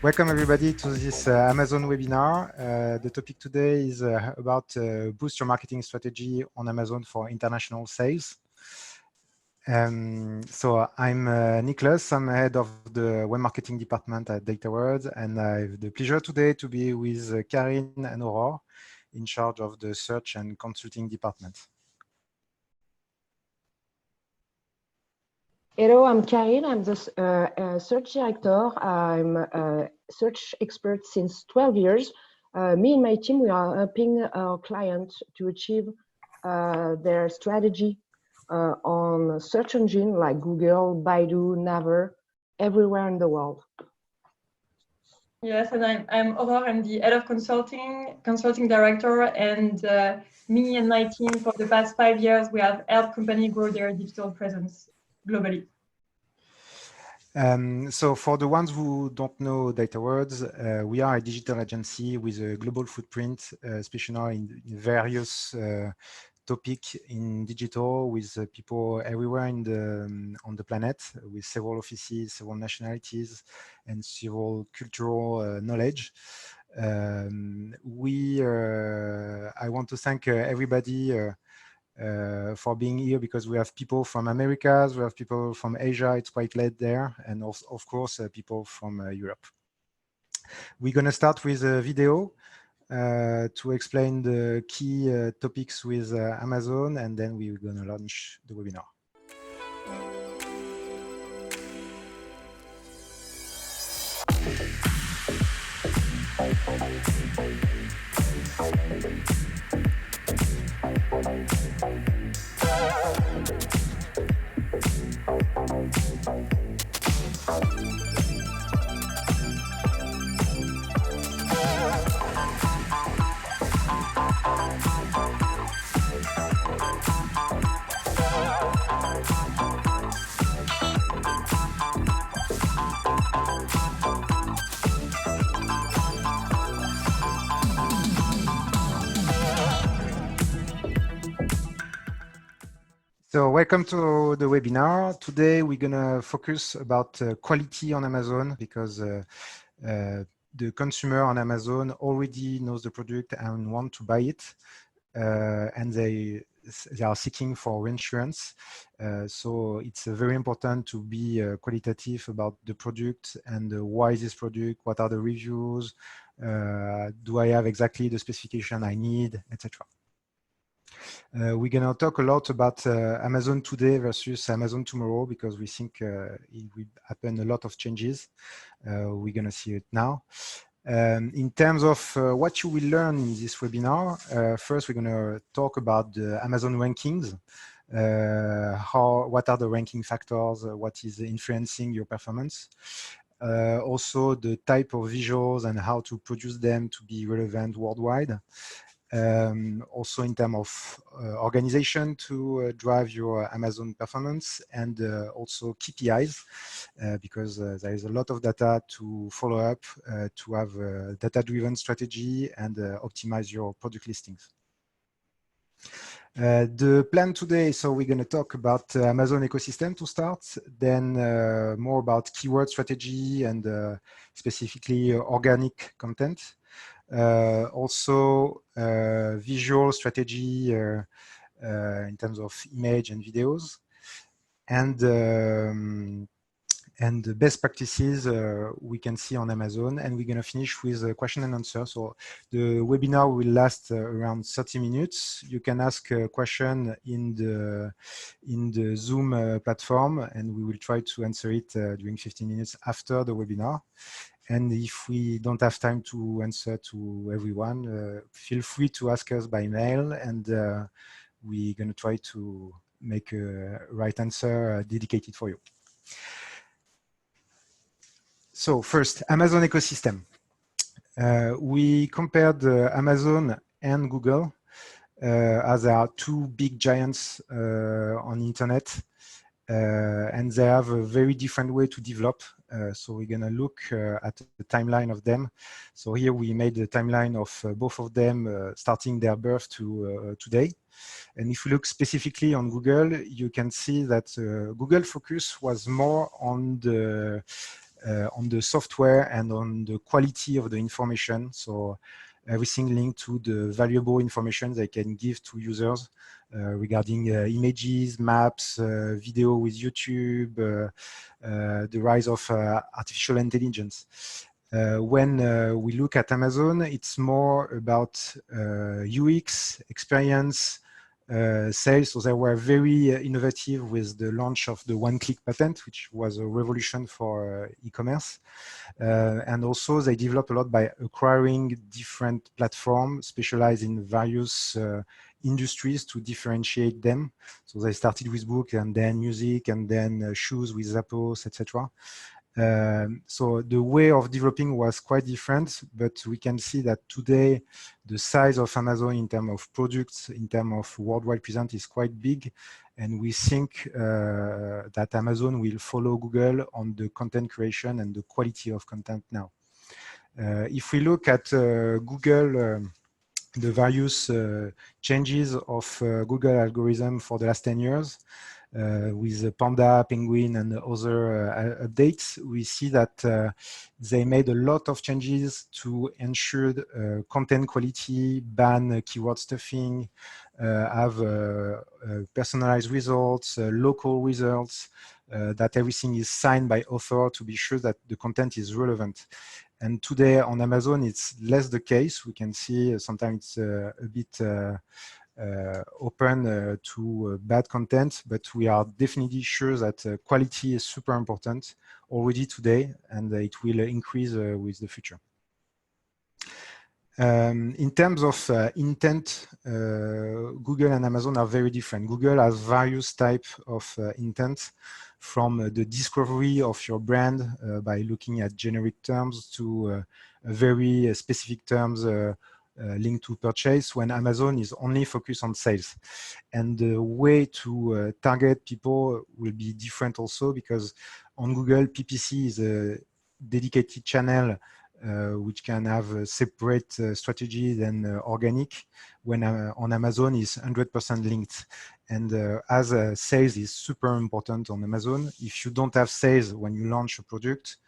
Welcome everybody to this Amazon webinar. The topic today is about boost your marketing strategy on Amazon for international sales. So I'm Nicholas. I'm head of the web marketing department at Datawords, and I have the pleasure today to be with Karine and Aurore in charge of the search and consulting department. Hello, I'm Karine. I'm the search director. I'm a search expert since 12 years. Me and my team, we are helping our clients to achieve their strategy on search engine like Google, Baidu, Naver, everywhere in the world. Yes, and I'm Aurore. I'm the head of consulting director, and me and my team for the past 5 years, we have helped companies grow their digital presence globally. So for the ones who don't know Datawords, we are a digital agency with a global footprint, especially in various topics in digital, with people everywhere on the planet, with several offices, several nationalities, and several cultural knowledge. I want to thank everybody for being here, because we have people from Americas, we have people from Asia, it's quite late there, and also, of course, people from Europe. We're going to start with a video to explain the key topics with Amazon, and then we're going to launch the webinar. So welcome to the webinar. Today we're going to focus about quality on Amazon, because the consumer on Amazon already knows the product and want to buy it, and they are seeking for reinsurance. So it's very important to be qualitative about the product and why this product, what are the reviews, do I have exactly the specification I need, etc. We're going to talk a lot about Amazon today versus Amazon tomorrow, because we think it will happen a lot of changes. We're going to see it now. In terms of what you will learn in this webinar, first we're going to talk about the Amazon rankings. What are the ranking factors? What is influencing your performance? Also the type of visuals and how to produce them to be relevant worldwide. Also in terms of organization to drive your Amazon performance, and also KPIs, because there is a lot of data to follow up to have a data-driven strategy and optimize your product listings. The plan today, so we're going to talk about Amazon ecosystem to start, then more about keyword strategy and specifically organic content. Also visual strategy in terms of image and videos, and the best practices we can see on Amazon. And we're going to finish with a question and answer. So the webinar will last around 30 minutes. You can ask a question in the Zoom platform, and we will try to answer it during 15 minutes after the webinar. And if we don't have time to answer to everyone, feel free to ask us by mail, and we're going to try to make a right answer dedicated for you. So first, Amazon ecosystem. We compared Amazon and Google as there are two big giants on the internet, and they have a very different way to develop. So we're going to look at the timeline of them. So here we made the timeline of both of them starting their birth to today. And if we look specifically on Google, you can see that Google focus was more on the software and on the quality of the information. So everything linked to the valuable information they can give to users regarding images, maps, video with YouTube, the rise of artificial intelligence. When we look at Amazon, it's more about UX, experience, sales. So they were very innovative with the launch of the one-click patent, which was a revolution for e-commerce. And also they developed a lot by acquiring different platforms specialized in various industries to differentiate them. So they started with book and then music and then shoes with Zappos, etc. So the way of developing was quite different, but we can see that today the size of Amazon in terms of products, in terms of worldwide presence is quite big. And we think that Amazon will follow Google on the content creation and the quality of content now. If we look at Google, the various changes of Google algorithm for the last 10 years, with Panda, Penguin, and other updates, we see that they made a lot of changes to ensure content quality, ban keyword stuffing, have personalized results, local results, that everything is signed by author to be sure that the content is relevant. And today on Amazon, it's less the case. We can see sometimes it's a bit open to bad content, but we are definitely sure that quality is super important already today, and it will increase with the future. In terms of intent, Google and Amazon are very different. Google has various types of intent, from the discovery of your brand by looking at generic terms to very specific terms linked to purchase, when Amazon is only focused on sales. And the way to target people will be different also, because on Google, PPC is a dedicated channel which can have a separate strategy than organic, when on Amazon is 100% linked. And as sales is super important on Amazon, if you don't have sales when you launch a product,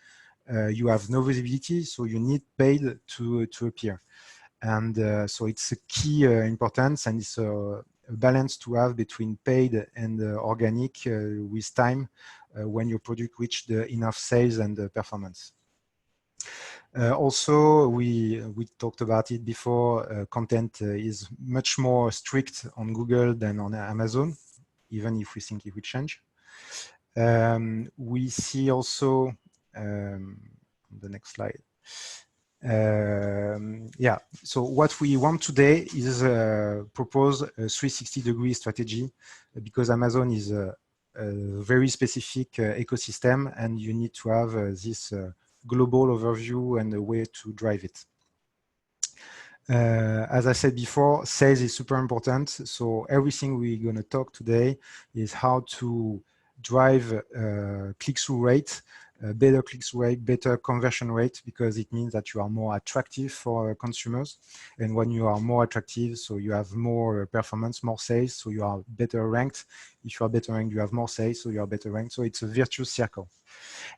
you have no visibility, so you need paid to appear. And so it's a key importance, and it's a balance to have between paid and organic with time when your product reach the enough sales and performance. Also, we talked about it before, content is much more strict on Google than on Amazon, even if we think it will change. We see also, the next slide. Yeah, so what we want today is propose a 360-degree strategy, because Amazon is a very specific ecosystem, and you need to have this global overview and a way to drive it. As I said before, sales is super important. So everything we're going to talk today is how to drive click-through rate, better click-through rate, better conversion rate, because it means that you are more attractive for consumers. And when you are more attractive, so you have more performance, more sales, so you are better ranked. If you are better ranked, you have more sales, so you are better ranked. So it's a virtuous circle.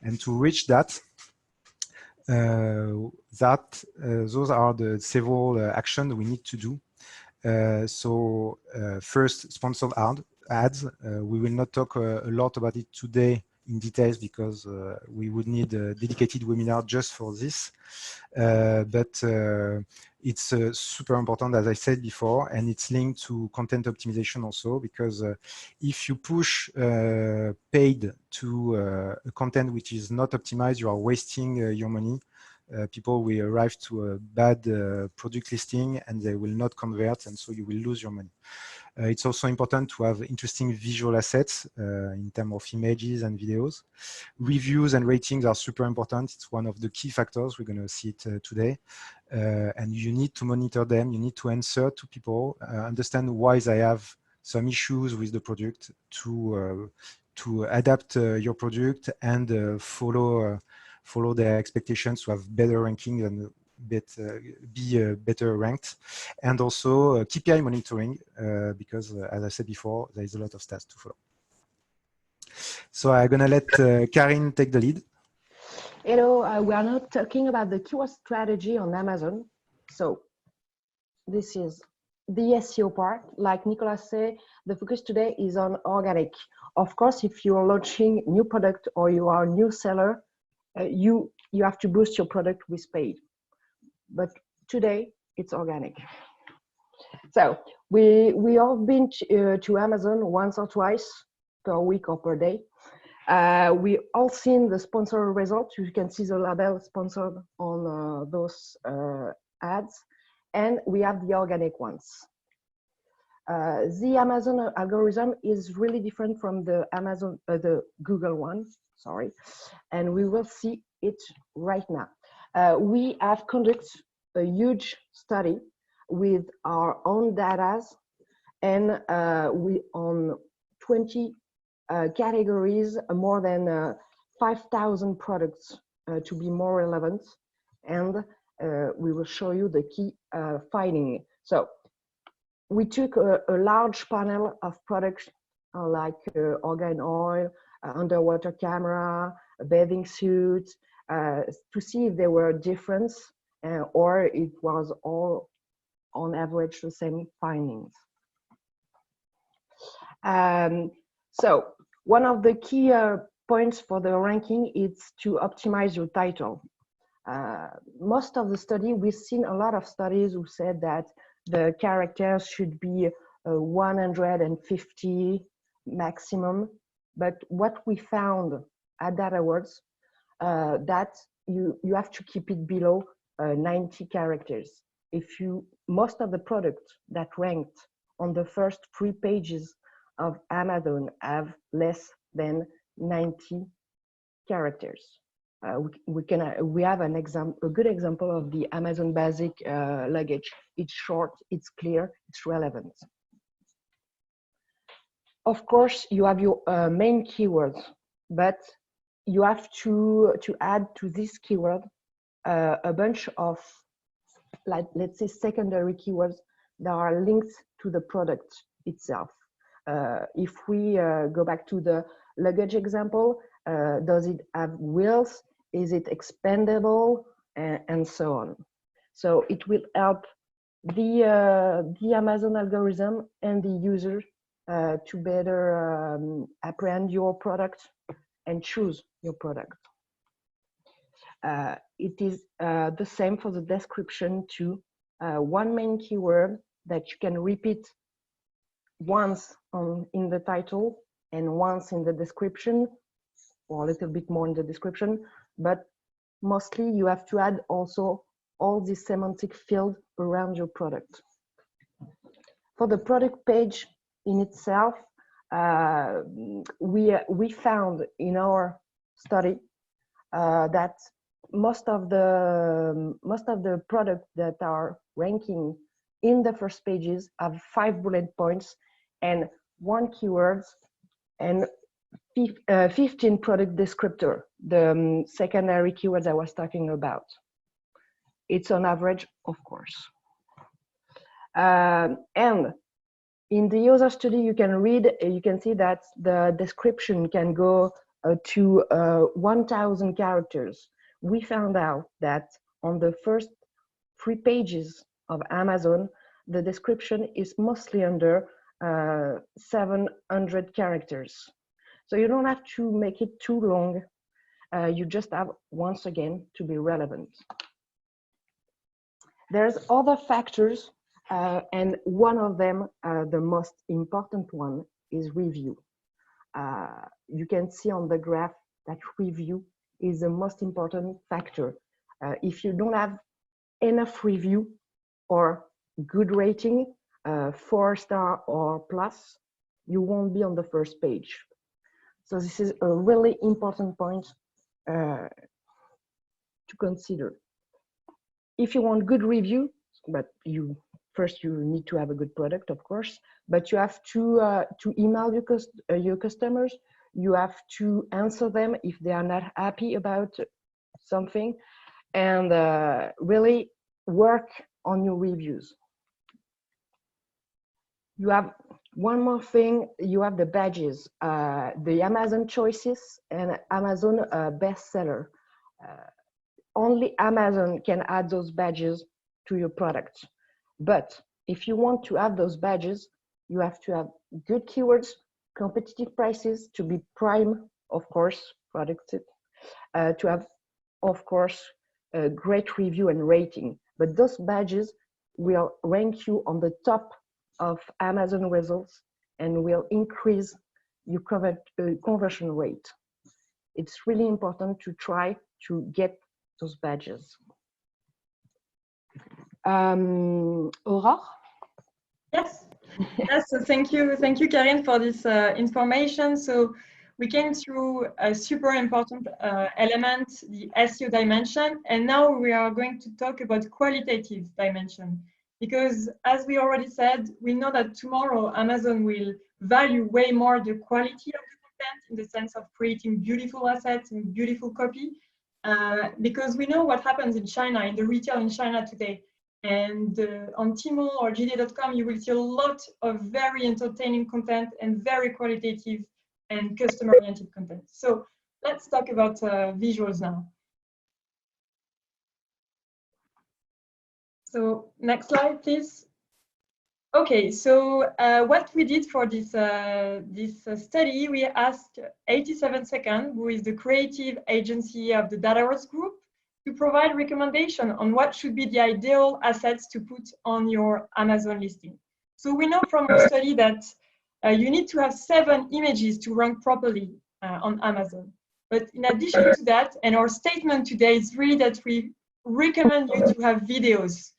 And to reach that, those are the several actions we need to do. First, sponsored ads. We will not talk a lot about it today in details, because we would need a dedicated webinar just for this. But it's super important, as I said before, and it's linked to content optimization also, because if you push paid to a content which is not optimized, you are wasting your money. People will arrive to a bad product listing and they will not convert, and so you will lose your money. It's also important to have interesting visual assets in terms of images and videos. Reviews and ratings are super important. It's one of the key factors. We're going to see it today. And you need to monitor them. You need to answer to people, understand why they have some issues with the product, to adapt your product and follow their expectations to have better ranking than be better ranked, and also KPI monitoring, because as I said before, there is a lot of stats to follow. So I'm gonna let Karin take the lead. Hello, we are not talking about the keyword strategy on Amazon. So this is the SEO part. Like Nicolas said, the focus today is on organic. Of course, if you're launching new product or you are a new seller, you have to boost your product with paid. But today it's organic. So we all been to Amazon once or twice per week or per day. We all seen the sponsor results. You can see the label sponsored on those ads, and we have the organic ones. The Amazon algorithm is really different from the the Google one, sorry, and we will see it right now. We have conducted a huge study with our own data, and we on 20 categories, more than 5,000 products to be more relevant, and we will show you the key finding. So we took a large panel of products like organ oil, underwater camera, bathing suits, to see if there were difference or it was all on average the same findings. So one of the key points for the ranking is to optimize your title. Most of the study, we've seen a lot of studies who said that the characters should be 150 maximum, but what we found at Datawords, that you have to keep it below 90 characters. If most of the products that ranked on the first 3 pages of Amazon have less than 90 characters. We have a good example of the Amazon basic luggage. It's short, it's clear, it's relevant. Of course, you have your main keywords, but you have to add to this keyword a bunch of, like, let's say, secondary keywords that are linked to the product itself. If we go back to the luggage example, does it have wheels? Is it expandable? And so on. So it will help the Amazon algorithm and the user to better apprehend your product and choose your product. It is the same for the description too. One main keyword that you can repeat once in the title and once in the description, or a little bit more in the description, but mostly you have to add also all the semantic field around your product. For the product page in itself, we found in our study that most of the products that are ranking in the first pages have 5 bullet points and 1 keyword and 15 product descriptor, the secondary keywords I was talking about. It's on average, of course. And in the user study, you can see that the description can go to 1,000 characters. We found out that on the first 3 pages of Amazon, the description is mostly under 700 characters. So you don't have to make it too long. You just have, once again, to be relevant. There's other factors, and one of them, the most important one, is review. You can see on the graph that review is the most important factor. If you don't have enough review or good rating, 4-star or plus, you won't be on the first page. So this is a really important point to consider. If you want good review, but first you need to have a good product, of course, but you have to email your customers. You have to answer them if they are not happy about something. and really work on your reviews. You have one more thing, you have the badges, the Amazon Choices and Amazon Bestseller. Only Amazon can add those badges to your product. But if you want to have those badges, you have to have good keywords, competitive prices, to be prime, of course, product, to have, of course, a great review and rating. But those badges will rank you on the top of Amazon results and will increase your conversion rate. It's really important to try to get those badges. Aurore? Yes. Yes, so thank you, Karine, for this information. So we came through a super important element, the SEO dimension, and now we are going to talk about qualitative dimension. Because as we already said, we know that tomorrow Amazon will value way more the quality of the content in the sense of creating beautiful assets and beautiful copy. Because we know what happens in China, in the retail in China today. And on Tmall or JD.com, you will see a lot of very entertaining content and very qualitative and customer-oriented content. So let's talk about visuals now. So next slide, please. Okay, so what we did for this study, we asked 87Second, who is the creative agency of the Datawords Group, to provide recommendation on what should be the ideal assets to put on your Amazon listing. So we know from our study that you need to have 7 images to rank properly on Amazon. But in addition to that, and our statement today is really that we recommend you to have videos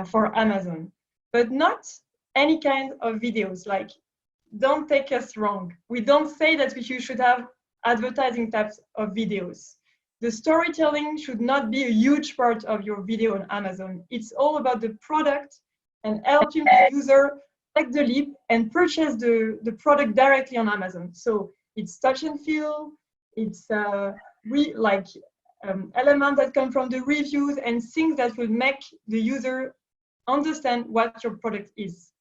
for Amazon, but not any kind of videos. Like, don't take us wrong. We don't say that you should have advertising types of videos. The storytelling should not be a huge part of your video on Amazon. It's all about the product and helping the user take the leap and purchase the product directly on Amazon. So it's touch and feel, it's elements that come from the reviews and things that will make the user understand what your product is.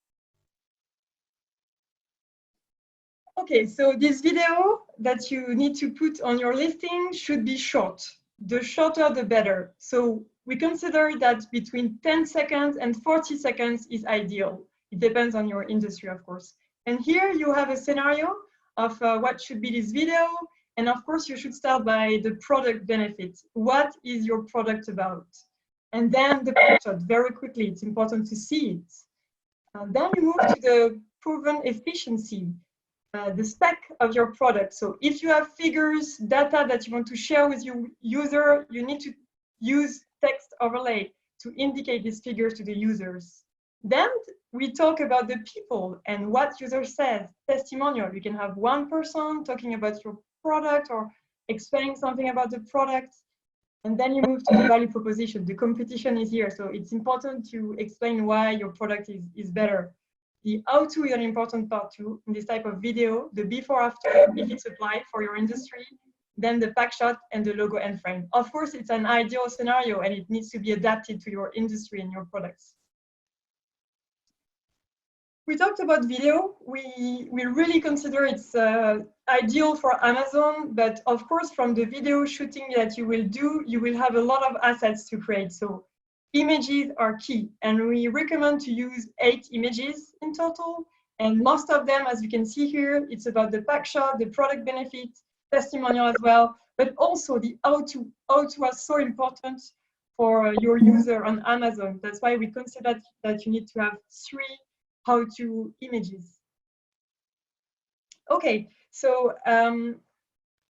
Okay, so this video that you need to put on your listing should be short. The shorter, the better. So we consider that between 10 seconds and 40 seconds is ideal. It depends on your industry, of course. And here you have a scenario of what should be this video. And of course, you should start by the product benefits. What is your product about? And then the picture, very quickly. It's important to see it. Then you move to the proven efficiency. The spec of your product. So if you have figures, data that you want to share with your user, you need to use text overlay to indicate these figures to the users. Then we talk about the people and what user says, testimonial. You can have one person talking about your product or explaining something about the product. And then you move to the value proposition. The competition is here. So it's important to explain why your product is better. The how-to is an important part too in this type of video, the before-after, if it's applied for your industry, then the pack shot and the logo end frame. Of course, it's an ideal scenario and it needs to be adapted to your industry and your products. We talked about video. We really consider it's ideal for Amazon, but of course, from the video shooting that you will do, you will have a lot of assets to create. So images are key, and we recommend to use 8 images in total. And most of them, as you can see here, it's about the pack shot, the product benefit, testimonial as well, but also the how-to. How-to was so important for your user on Amazon. That's why we consider that you need to have 3 how-to images. Okay, so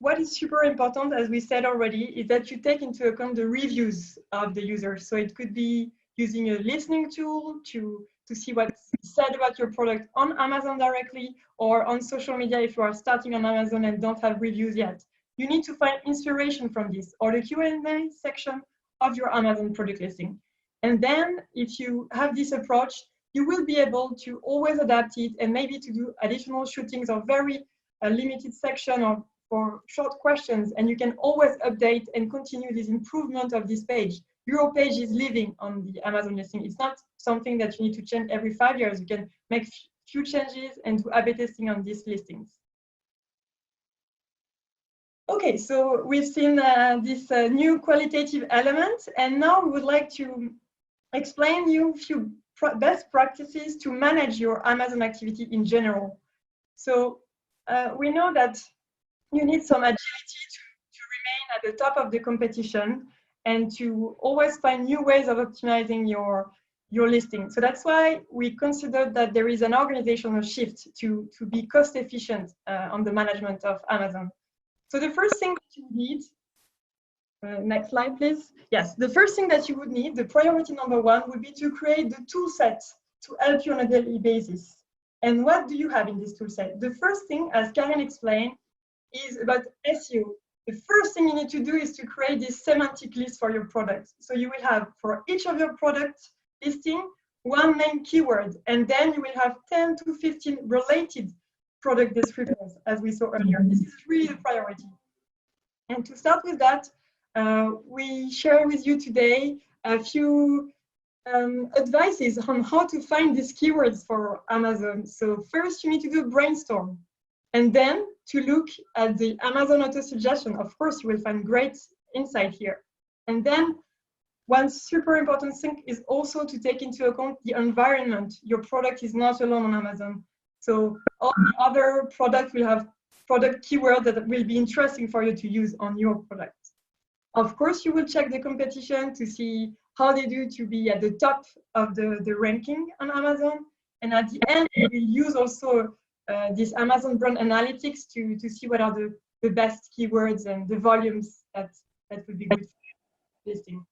what is super important, as we said already, is that you take into account the reviews of the users. So it could be using a listening tool to see what's said about your product on Amazon directly, or on social media if you are starting on Amazon and don't have reviews yet. You need to find inspiration from this, or the Q&A section of your Amazon product listing. And then if you have this approach, you will be able to always adapt it and maybe to do additional shootings or very limited section or for short questions, and you can always update and continue this improvement of this page. Your page is living on the Amazon listing. It's not something that you need to change every 5 years. You can make few changes and do A/B testing on these listings. Okay, so we've seen this new qualitative element, and now we would like to explain you a few best practices to manage your Amazon activity in general. So we know that you need some agility to remain at the top of the competition and to always find new ways of optimizing your listing. So that's why we considered that there is an organizational shift to be cost efficient on the management of Amazon. So the first thing that you need, next slide, please. Yes, the first thing that you would need, the priority number 1, would be to create the tool set to help you on a daily basis. And what do you have in this tool set? The first thing, as Karen explained, is about SEO. The first thing you need to do is to create this semantic list for your products. So you will have, for each of your product listing, 1 main keyword, and then you will have 10 to 15 related product descriptors, as we saw earlier. This is really the priority. And to start with that, we share with you today a few advices on how to find these keywords for Amazon. So first, you need to do a brainstorm, and then to look at the Amazon auto-suggestion. Of course, you will find great insight here. And then one super important thing is also to take into account the environment. Your product is not alone on Amazon. So all the other products will have product keywords that will be interesting for you to use on your product. Of course, you will check the competition to see how they do to be at the top of the ranking on Amazon. And at the end, you will use also this Amazon brand analytics to see what are the best keywords and the volumes that would be good for listing.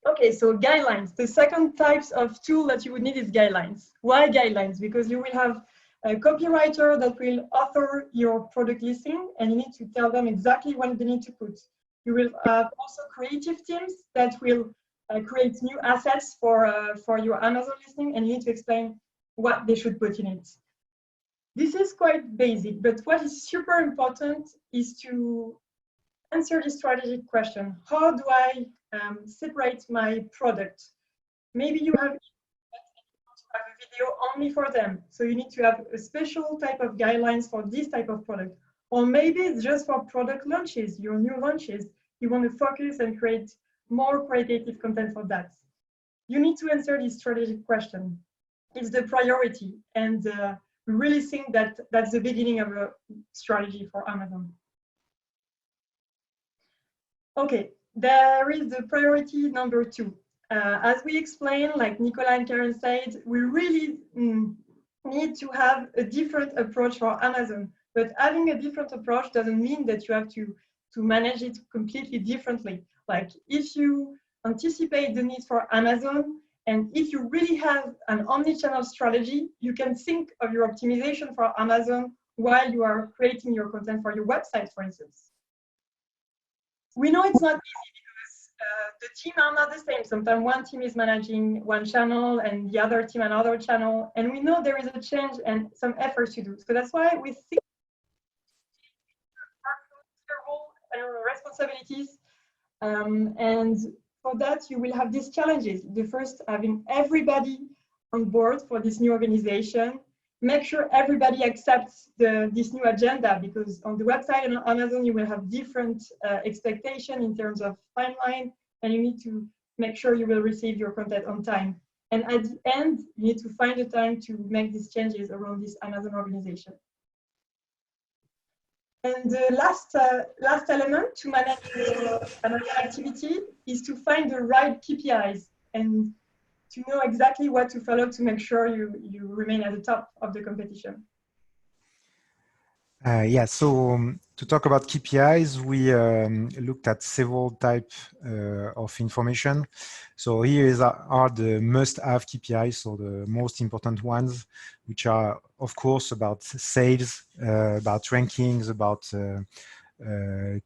Okay, so guidelines. The second types of tool that you would need is guidelines. Why guidelines? Because you will have a copywriter that will author your product listing, and you need to tell them exactly what they need to put. You will have also creative teams that will create new assets for your Amazon listing, and you need to explain what they should put in it. This is quite basic, but what is super important is to answer the strategic question. How do I separate my product? Maybe you have a video only for them, so you need to have a special type of guidelines for this type of product. Or maybe it's just for product launches, your new launches. You want to focus and create more qualitative content for that. You need to answer this strategic question. It's the priority, and we really think that that's the beginning of a strategy for Amazon. Okay, there is the priority number 2. As we explained, like Nicola and Karen said, we really need to have a different approach for Amazon. But having a different approach doesn't mean that you have to manage it completely differently. Like if you anticipate the need for Amazon, and if you really have an omni-channel strategy, you can think of your optimization for Amazon while you are creating your content for your website, for instance. We know it's not easy because the team are not the same. Sometimes one team is managing one channel and the other team another channel. And we know there is a change and some efforts to do. So that's why we think our role and our responsibilities. And for that, you will have these challenges. The first, having everybody on board for this new organization. Make sure everybody accepts this new agenda, because on the website and on Amazon, you will have different expectations in terms of timeline, and you need to make sure you will receive your content on time. And at the end, you need to find the time to make these changes around this Amazon organization. And the last element to manage your Amazon activity is to find the right KPIs and to know exactly what to follow to make sure you remain at the top of the competition. Yeah, so to talk about KPIs, we looked at several types of information. So here are the must-have KPIs, so the most important ones, which are, of course, about sales, about rankings, about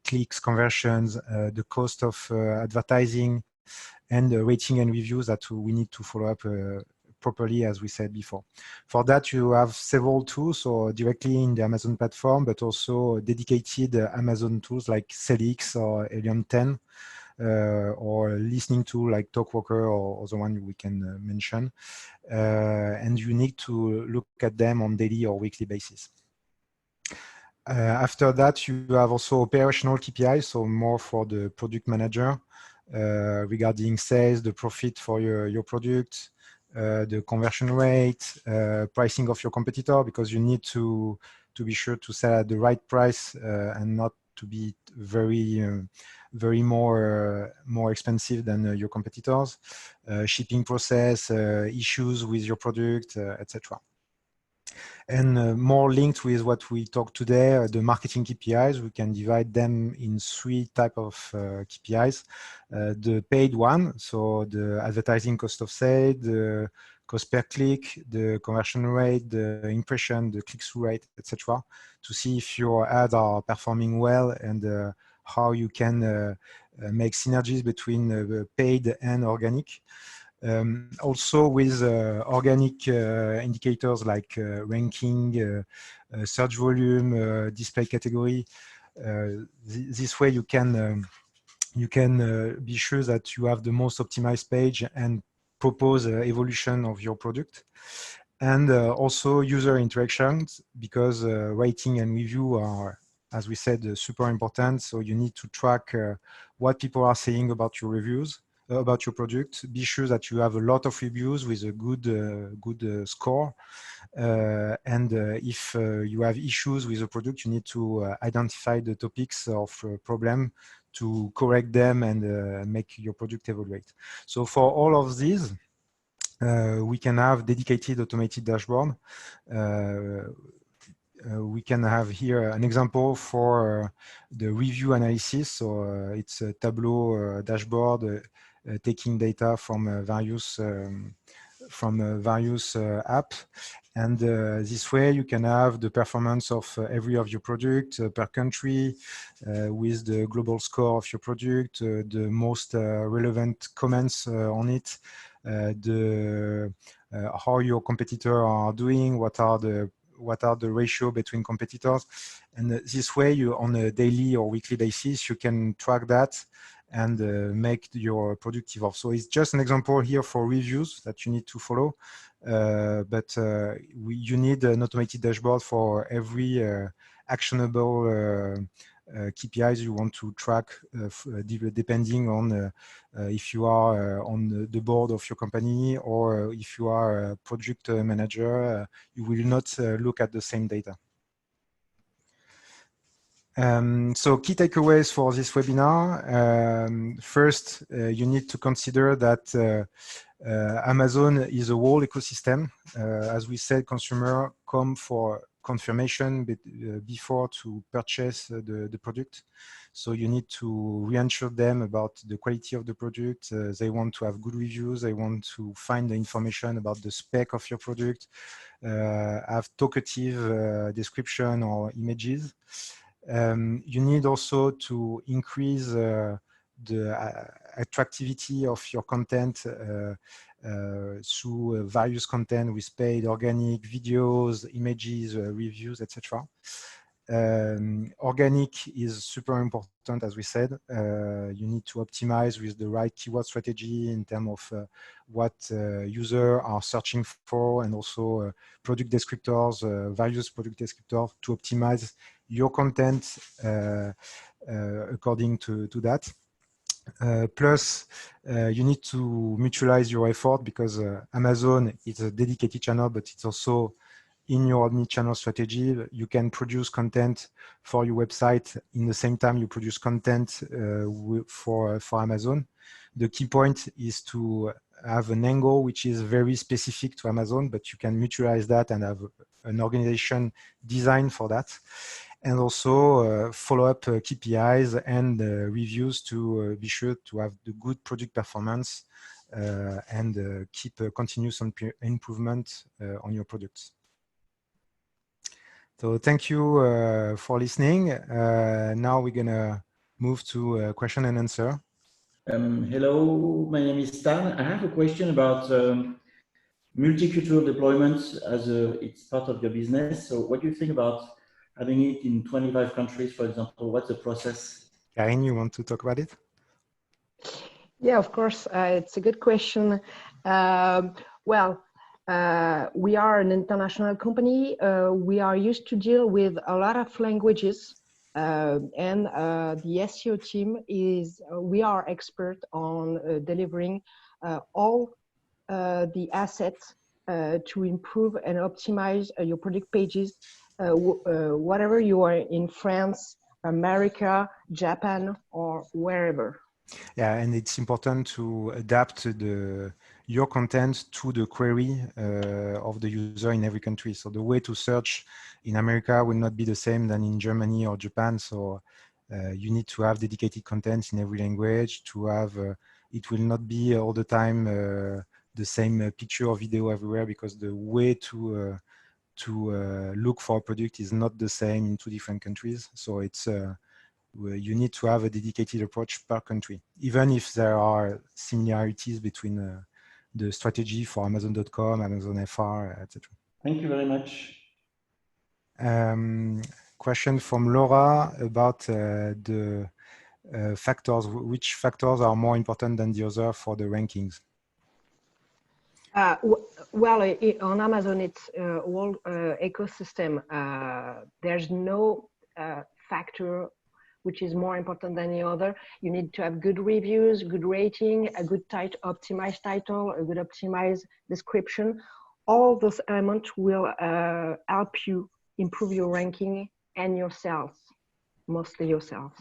clicks, conversions, the cost of advertising, and the rating and reviews that we need to follow up properly, as we said before. For that, you have several tools, so directly in the Amazon platform, but also dedicated Amazon tools like Celix or Helium 10, or listening tool like Talkwalker or the one we can mention. And you need to look at them on daily or weekly basis. After that, you have also operational KPIs, so more for the product manager regarding sales, the profit for your product, the conversion rate, pricing of your competitor, because you need to be sure to sell at the right price and not to be very more expensive than your competitors, shipping process, issues with your product, etc. And more linked with what we talked today, the marketing KPIs, we can divide them in 3 types of KPIs. The paid one, so the advertising cost of sale, the cost per click, the conversion rate, the impression, the click-through rate, etc., to see if your ads are performing well and how you can make synergies between paid and organic. Also with organic indicators like ranking, search volume, display category. This way you can be sure that you have the most optimized page and propose evolution of your product. And also user interactions, because rating and review are, as we said, super important. So you need to track what people are saying about your reviews, about your product. Be sure that you have a lot of reviews with a good score. And if you have issues with the product, you need to identify the topics of problem to correct them and make your product evaluate. So for all of these, we can have dedicated automated dashboard. We can have here an example for the review analysis. So it's a Tableau dashboard taking data from various apps. And this way you can have the performance of every of your product per country with the global score of your product, the most relevant comments on it, how your competitors are doing, what are the ratio between competitors. And this way, you on a daily or weekly basis, you can track that and make your product evolve. So it's just an example here for reviews that you need to follow. But you need an automated dashboard for every actionable KPIs you want to track, depending on if you are on the board of your company or if you are a project manager, you will not look at the same data. So key takeaways for this webinar. First, you need to consider that Amazon is a whole ecosystem. As we said, consumers come for confirmation before to purchase the product. So you need to reassure them about the quality of the product. They want to have good reviews. They want to find the information about the spec of your product, have talkative description or images. You need also to increase the attractivity of your content through various content with paid, organic, videos, images, reviews, etc. Organic is super important, as we said. You need to optimize with the right keyword strategy in terms of what users are searching for, and also product descriptors, various product descriptors to optimize your content according to that. Plus, you need to mutualize your effort, because Amazon is a dedicated channel, but it's also in your omni-channel strategy. You can produce content for your website in the same time you produce content for Amazon. The key point is to have an angle which is very specific to Amazon, but you can mutualize that and have an organization designed for that. And also follow-up KPIs and reviews to be sure to have the good product performance and keep continuous improvement on your products. So thank you for listening. Now we're gonna move to question and answer. Hello, my name is Stan. I have a question about multicultural deployments as it's part of your business. So what do you think about having it in 25 countries, for example? What's the process? Karine, you want to talk about it? Yeah, of course. It's a good question. Well, we are an international company. We are used to deal with a lot of languages. And the SEO team is, we are expert on delivering all the assets to improve and optimize your product pages, whatever you are in France, America, Japan, or wherever. Yeah, and it's important to adapt your content to the query of the user in every country. So the way to search in America will not be the same than in Germany or Japan. So you need to have dedicated content in every language to have, it will not be all the time the same picture or video everywhere, because the way to look for a product is not the same in two different countries. So it's you need to have a dedicated approach per country, even if there are similarities between the strategy for Amazon.com, Amazon FR, etc. Thank you very much. Question from Laura about the factors. Which factors are more important than the other for the rankings? Well, on Amazon, it's a whole ecosystem. There's no factor which is more important than the other. You need to have good reviews, good rating, a good optimized title, a good optimized description. All those elements will help you improve your ranking and yourself, mostly yourself.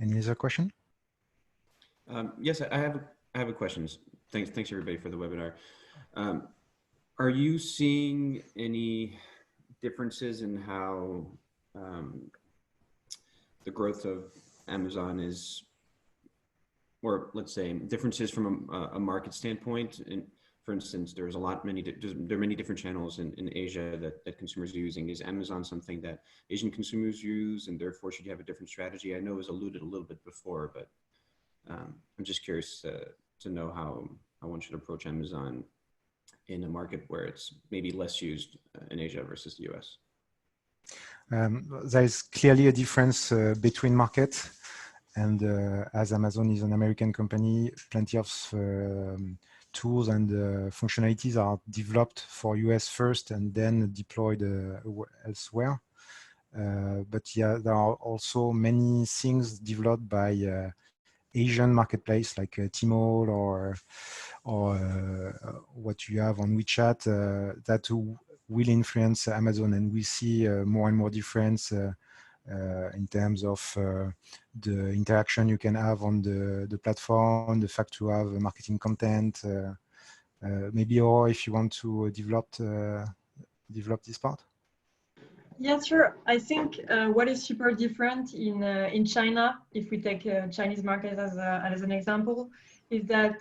Any other question? Yes, I have a question. Thanks everybody for the webinar. Are you seeing any differences in how the growth of Amazon is, or let's say differences from a market standpoint? And for instance, there are many different channels in Asia that consumers are using. Is Amazon something that Asian consumers use, and therefore should you have a different strategy? I know it was alluded a little bit before, but I'm just curious to know how one should approach Amazon in a market where it's maybe less used in Asia versus the US. There is clearly a difference between markets, and as Amazon is an American company, plenty of tools and functionalities are developed for US first and then deployed elsewhere. But yeah, there are also many things developed by Asian marketplace like Tmall or what you have on WeChat that will influence Amazon, and we see more and more difference in terms of the interaction you can have on the platform, the fact to have marketing content, maybe, or if you want to develop this part. Yeah, sure. I think what is super different in China, if we take Chinese market as an example, is that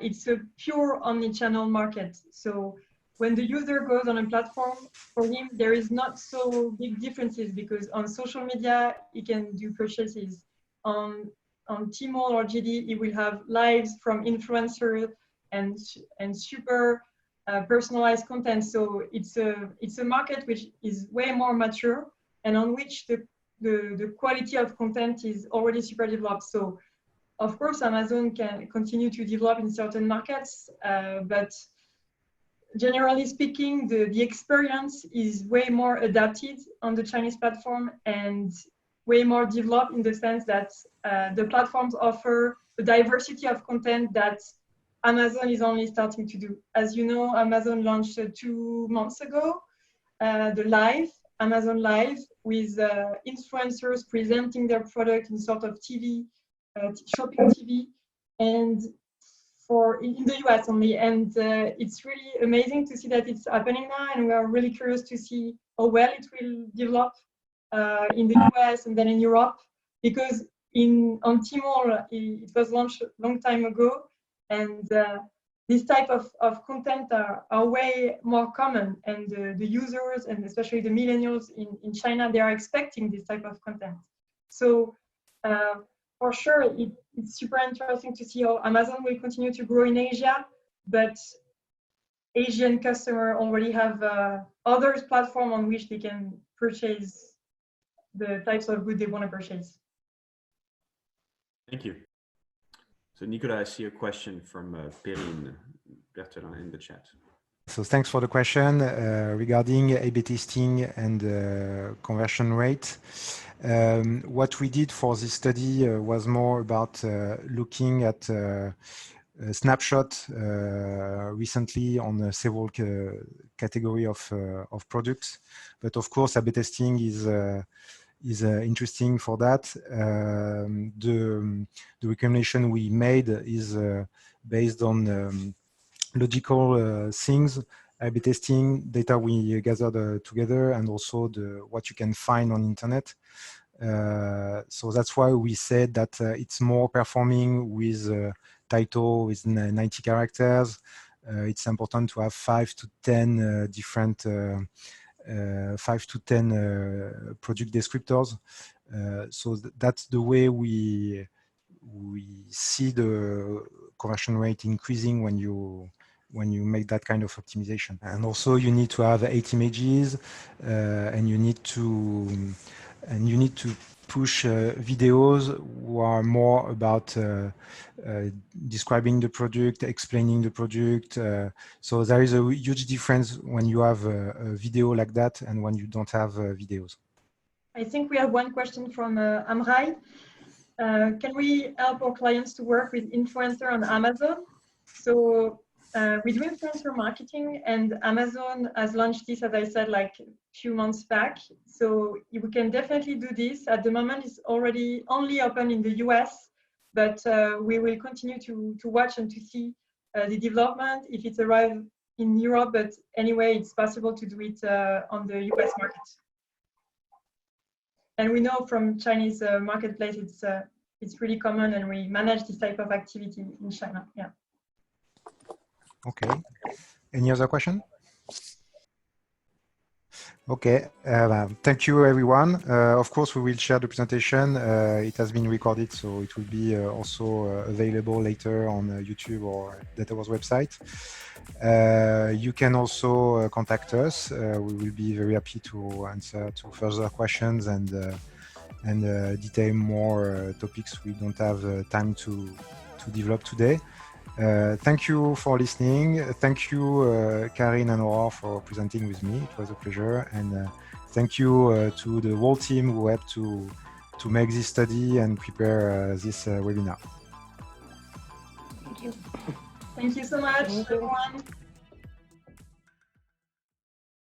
it's a pure omni-channel market. So when the user goes on a platform, for him, there is not so big differences, because on social media, he can do purchases. On Tmall or JD, he will have lives from influencers and super personalized content. So it's a market which is way more mature, and on which the quality of content is already super developed. So of course, Amazon can continue to develop in certain markets, but generally speaking, the experience is way more adapted on the Chinese platform and way more developed, in the sense that the platforms offer a diversity of content that Amazon is only starting to do. As you know, Amazon launched 2 months ago, the Amazon Live, with influencers presenting their product in sort of TV, shopping TV, and in the US only. And it's really amazing to see that it's happening now, and we are really curious to see how well it will develop in the US and then in Europe, because on Tmall, it was launched a long time ago, and this type of content are way more common, and the users, and especially the millennials in China, they are expecting this type of content. So for sure, it's super interesting to see how Amazon will continue to grow in Asia. but Asian customer already have other platform on which they can purchase the types of good they want to purchase. Thank you. So Nicolas, I see a question from Perrine Bertrand in the chat. So thanks for the question regarding A/B testing and conversion rate. What we did for this study was more about looking at a snapshot recently on several category of products. But of course, A/B testing is interesting for that. The recommendation we made is based on logical things, A/B testing, data we gathered together, and also what you can find on internet. So that's why we said that it's more performing with title with 90 characters. It's important to have 5 to 10 different 5 to 10 project descriptors. So that's the way we see the conversion rate increasing when you make that kind of optimization. And also you need to have 8 images and you need to push videos who are more about describing the product, explaining the product. So there is a huge difference when you have a video like that and when you don't have videos. I think we have one question from Amrai. Can we help our clients to work with influencer on Amazon? So we do influencer marketing, and Amazon has launched this, as I said, like a few months back. So we can definitely do this. At the moment, it's already only open in the US, but we will continue to watch and to see the development if it's arrived in Europe. But anyway, it's possible to do it on the US market. And we know from Chinese marketplace, it's really common, and we manage this type of activity in China. Yeah. Okay. Any other question? Okay. Thank you, everyone. Of course, we will share the presentation. It has been recorded, so it will be also available later on YouTube or Datawords website. You can also contact us. We will be very happy to answer to further questions and detail more topics we don't have time to develop today. Thank you for listening. Thank you, Karin and Aurore, for presenting with me. It was a pleasure. And thank you to the whole team who helped to make this study and prepare this webinar. Thank you. Thank you so much, everyone.